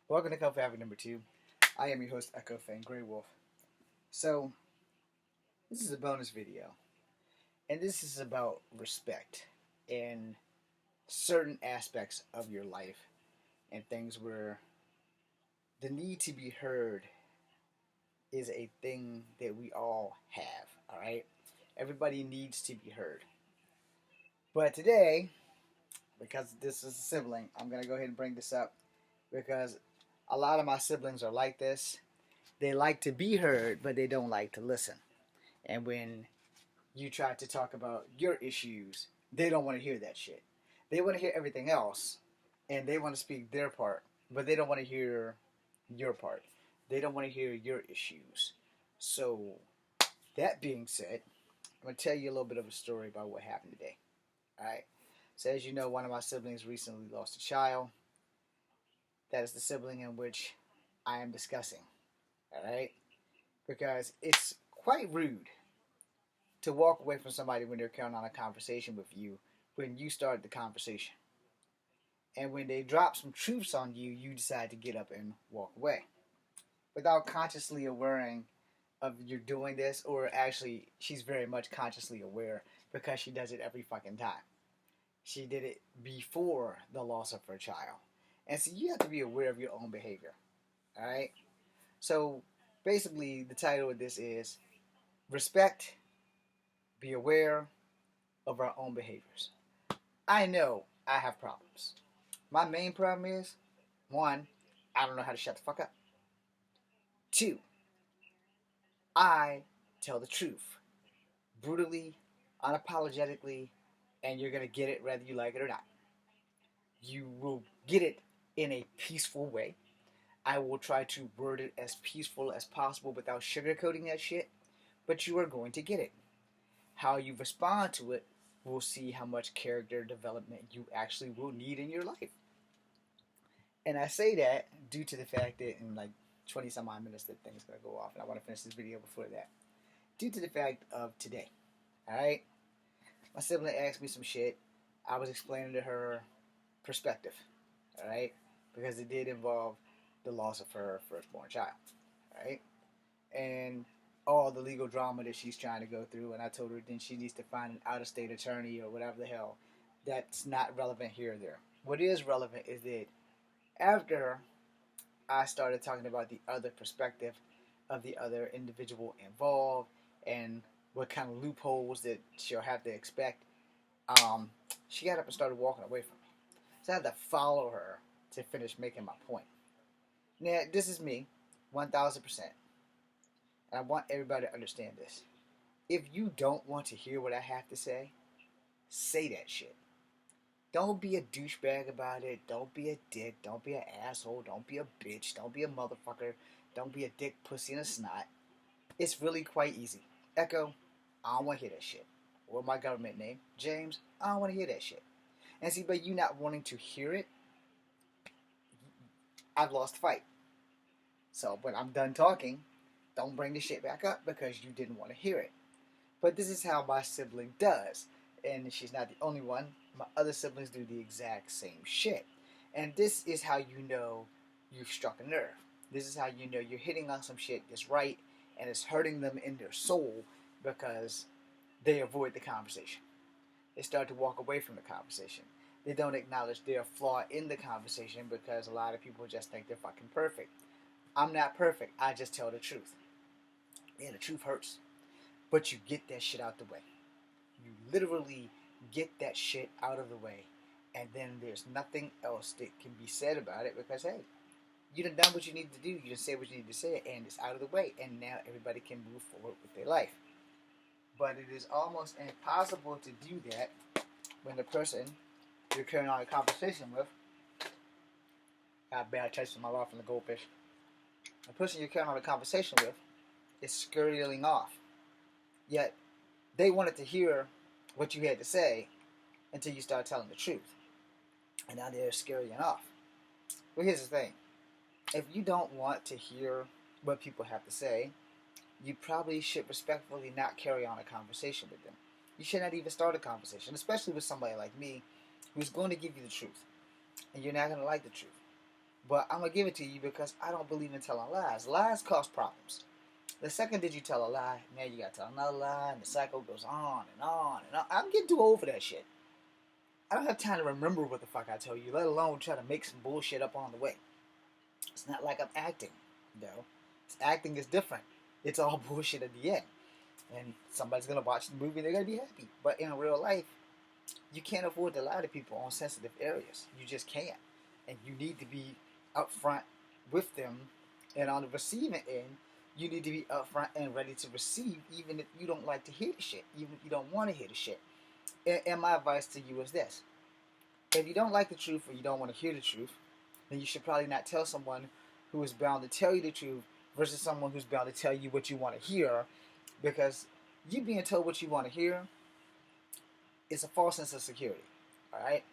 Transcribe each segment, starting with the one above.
Welcome to Coffee Habit number 2. I am your host, Echo Fan Grey Wolf. So, this is a bonus video, and this is about respect in certain aspects of your life and things where the need to be heard is a thing that we all have, alright? Everybody needs to be heard. But today, because this is a sibling, I'm going to go ahead and bring this up because a lot of my siblings are like this. They like to be heard, but they don't like to listen. And when you try to talk about your issues, they don't want to hear that shit. They want to hear everything else, and they want to speak their part, but they don't want to hear your part. They don't want to hear your issues. So, that being said, I'm going to tell you a little bit of a story about what happened today. Alright? So, as you know, one of my siblings recently lost a child. That is the sibling in which I am discussing. Alright? Because it's quite rude to walk away from somebody when they're carrying on a conversation with you when you started the conversation. And when they drop some truths on you, you decide to get up and walk away without consciously aware of you're doing this, or actually, she's very much consciously aware because she does it every fucking time. She did it before the loss of her child. And so you have to be aware of your own behavior. Alright? So basically, the title of this is Respect, Be Aware of Our Own Behaviors. I know I have problems. My main problem is, one, I don't know how to shut the fuck up. Two, I tell the truth. Brutally, unapologetically, and you're going to get it whether you like it or not. You will get it in a peaceful way. I will try to word it as peaceful as possible without sugarcoating that shit, but you are going to get it. How you respond to it will see how much character development you actually will need in your life. And I say that due to the fact that in like 20 some odd minutes that thing's going to go off, and I want to finish this video before that. Due to the fact of today, alright? My sibling asked me some shit. I was explaining to her perspective, alright? Because it did involve the loss of her firstborn child, alright? And all the legal drama that she's trying to go through, and I told her then she needs to find an out-of-state attorney or whatever the hell. That's not relevant here or there. What is relevant is that after I started talking about the other perspective of the other individual involved and what kind of loopholes that she'll have to expect, she got up and started walking away from me. So I had to follow her to finish making my point. Now, this is me, 1000%. And I want everybody to understand this. If you don't want to hear what I have to say that shit. Don't be a douchebag about it. Don't be a dick. Don't be an asshole. Don't be a bitch. Don't be a motherfucker. Don't be a dick, pussy, and a snot. It's really quite easy. Echo, I don't want to hear that shit. Or my government name, James, I don't want to hear that shit. And see, by you not wanting to hear it, I've lost the fight. So when I'm done talking, don't bring the shit back up because you didn't want to hear it. But this is how my sibling does. And she's not the only one. My other siblings do the exact same shit. And this is how you know you've struck a nerve. This is how you know you're hitting on some shit that's right and it's hurting them in their soul because they avoid the conversation. They start to walk away from the conversation. They don't acknowledge their flaw in the conversation because a lot of people just think they're fucking perfect. I'm not perfect. I just tell the truth. Yeah, the truth hurts. But you get that shit out the way. You literally get that shit out of the way. And then there's nothing else that can be said about it because, hey, you done what you need to do. You done said what you need to say, and it's out of the way. And now everybody can move forward with their life. But it is almost impossible to do that when the person you're carrying on a conversation with, got bad taste in my mouth from the goldfish. The person you're carrying on a conversation with is scurrying off. Yet, they wanted to hear what you had to say until you start telling the truth. And now they're scurrying off. Well, here's the thing. If you don't want to hear what people have to say, you probably should respectfully not carry on a conversation with them. You should not even start a conversation, especially with somebody like me who's going to give you the truth. And you're not going to like the truth. But I'm going to give it to you because I don't believe in telling lies. Lies cause problems. The second that you tell a lie, now you got to tell another lie, and the cycle goes on and on and on. I'm getting too old for that shit. I don't have time to remember what the fuck I told you, let alone try to make some bullshit up on the way. It's not like I'm acting, though. Acting is different. It's all bullshit at the end. And somebody's going to watch the movie and they're going to be happy. But in real life, you can't afford to lie to people on sensitive areas. You just can't. And you need to be upfront with them. And on the receiving end, you need to be upfront and ready to receive, even if you don't like to hear the shit, even if you don't want to hear the shit. And my advice to you is this. If you don't like the truth or you don't want to hear the truth, then you should probably not tell someone who is bound to tell you the truth versus someone who's bound to tell you what you want to hear, because you being told what you want to hear is a false sense of security. Alright?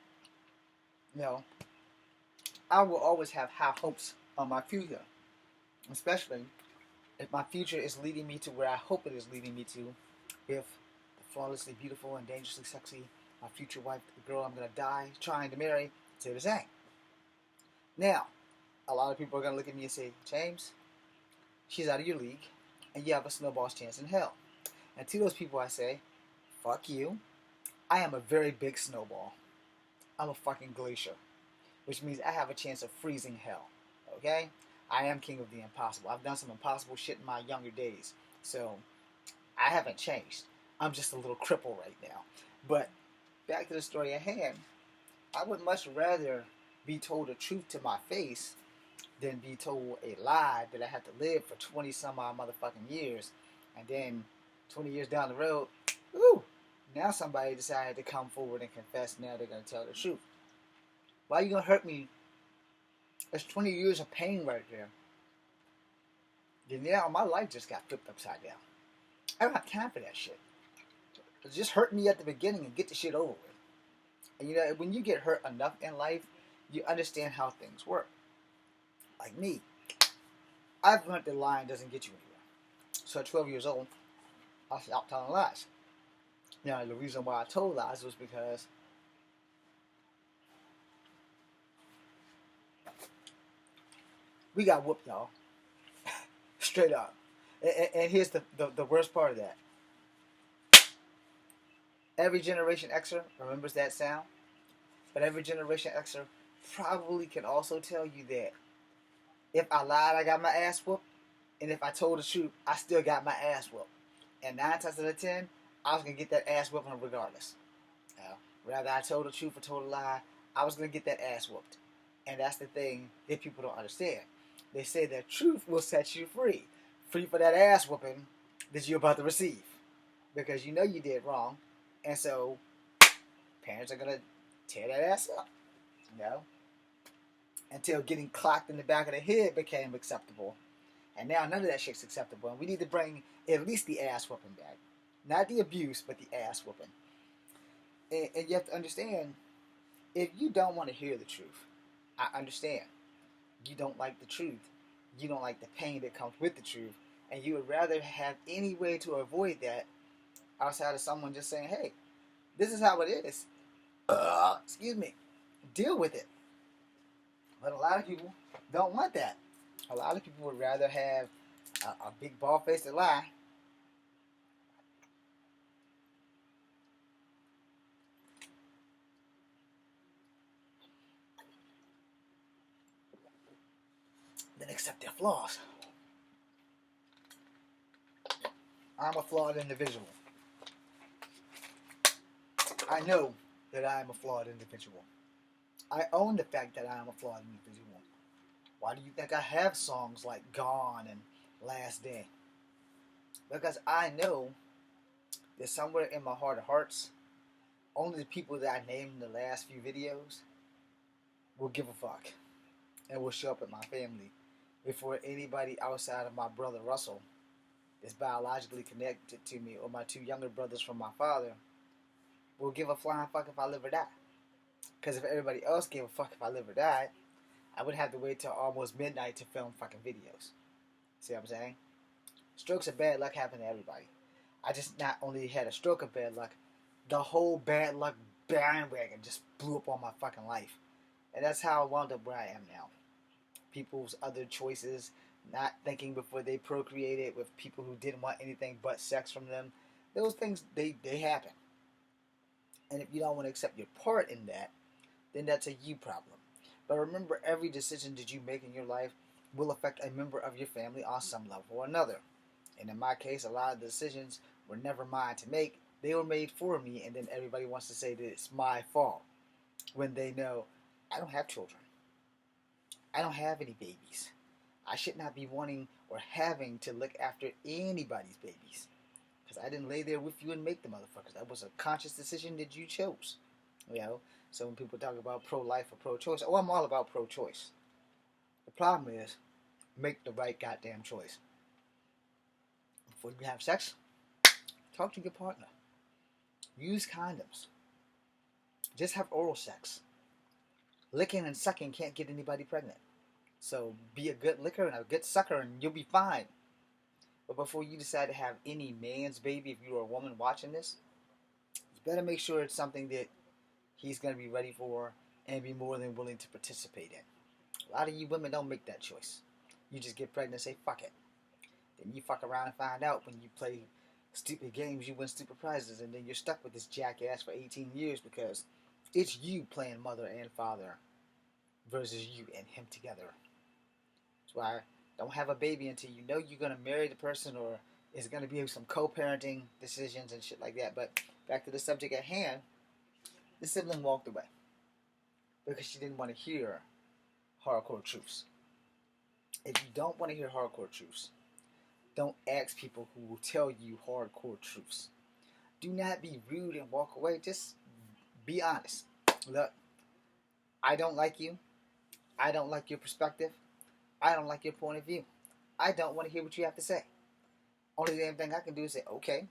I will always have high hopes on my future, especially if my future is leading me to where I hope it is leading me to. If the flawlessly beautiful and dangerously sexy, my future wife, the girl I'm going to die trying to marry, say the same. Now, a lot of people are going to look at me and say, James, she's out of your league, and you have a snowball's chance in hell. And to those people I say, fuck you. I am a very big snowball. I'm a fucking glacier, which means I have a chance of freezing hell. Okay? I am king of the impossible. I've done some impossible shit in my younger days. So, I haven't changed. I'm just a little cripple right now. But, back to the story at hand. I would much rather be told the truth to my face than be told a lie that I have to live for 20 some odd motherfucking years. And then, 20 years down the road, ooh, now somebody decided to come forward and confess. Now they're going to tell the truth. Why are you going to hurt me? That's 20 years of pain right there. Then now my life just got flipped upside down. I don't have time for that shit. Just hurt me at the beginning and get the shit over with. And when you get hurt enough in life, you understand how things work. Like me, I've learned that lying doesn't get you anywhere. So at 12 years old, I stopped telling lies. Now, the reason why I told lies was because we got whooped, y'all. Straight up. And here's the worst part of that. Every Generation Xer remembers that sound. But every Generation Xer probably can also tell you that if I lied, I got my ass whooped. And if I told the truth, I still got my ass whooped. And 9 times out of 10, I was going to get that ass whooping regardless. Whether I told the truth or told a lie, I was going to get that ass whooped. And that's the thing that people don't understand. They say that truth will set you free. Free for that ass whooping that you're about to receive. Because you know you did wrong. And so, parents are going to tear that ass up. Until getting clocked in the back of the head became acceptable. And now none of that shit's acceptable. And we need to bring at least the ass whooping back. Not the abuse, but the ass whooping. And you have to understand, if you don't want to hear the truth, I understand. You don't like the truth. You don't like the pain that comes with the truth. And you would rather have any way to avoid that outside of someone just saying, hey, this is how it is. Excuse me. Deal with it. But a lot of people don't want that. A lot of people would rather have a big bald-faced lie than accept their flaws. I'm a flawed individual. I know that I am a flawed individual. I own the fact that I am a flawed individual. Why do you think I have songs like Gone and Last Day? Because I know that somewhere in my heart of hearts, only the people that I named in the last few videos will give a fuck and will show up at my family before anybody outside of my brother Russell is biologically connected to me, or my 2 younger brothers from my father will give a flying fuck if I live or die. Because if everybody else gave a fuck if I live or died, I would have to wait till almost midnight to film fucking videos. See what I'm saying? Strokes of bad luck happen to everybody. I just not only had a stroke of bad luck, the whole bad luck bandwagon just blew up on my fucking life. And that's how I wound up where I am now. people's other choices, not thinking before they procreated with people who didn't want anything but sex from them. Those things, they happen. And if you don't want to accept your part in that, then that's a you problem. But remember, every decision that you make in your life will affect a member of your family on some level or another. And in my case, a lot of the decisions were never mine to make. They were made for me, and then everybody wants to say that it's my fault when they know I don't have children. I don't have any babies. I should not be wanting or having to look after anybody's babies. Because I didn't lay there with you and make the motherfuckers. That was a conscious decision that you chose. You know? So when people talk about pro-life or pro-choice, oh, I'm all about pro-choice. The problem is, make the right goddamn choice. Before you have sex, talk to your partner. Use condoms. Just have oral sex. Licking and sucking can't get anybody pregnant. So be a good licker and a good sucker and you'll be fine. But before you decide to have any man's baby, if you're a woman watching this, you better make sure it's something that he's going to be ready for and be more than willing to participate in. A lot of you women don't make that choice. You just get pregnant and say, fuck it. Then you fuck around and find out when you play stupid games, you win stupid prizes, and then you're stuck with this jackass for 18 years because it's you playing mother and father versus you and him together. That's why don't have a baby until you know you're going to marry the person or it's going to be some co-parenting decisions and shit like that. But back to the subject at hand, the sibling walked away because she didn't want to hear hardcore truths. If you don't want to hear hardcore truths, don't ask people who will tell you hardcore truths. Do not be rude and walk away. Just be honest. Look, I don't like you. I don't like your perspective. I don't like your point of view. I don't want to hear what you have to say. Only damn thing I can do is say, okay,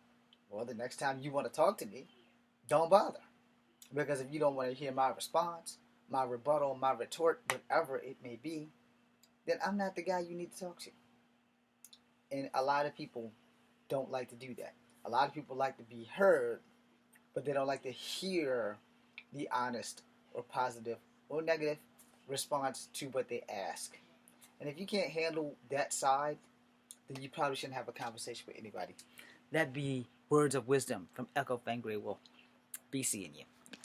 well, the next time you want to talk to me, don't bother. Because if you don't want to hear my response, my rebuttal, my retort, whatever it may be, then I'm not the guy you need to talk to. And a lot of people don't like to do that. A lot of people like to be heard, but they don't like to hear the honest or positive or negative response to what they ask. And if you can't handle that side, then you probably shouldn't have a conversation with anybody. That'd be words of wisdom from Echo Fangray Wolf. Be seeing you.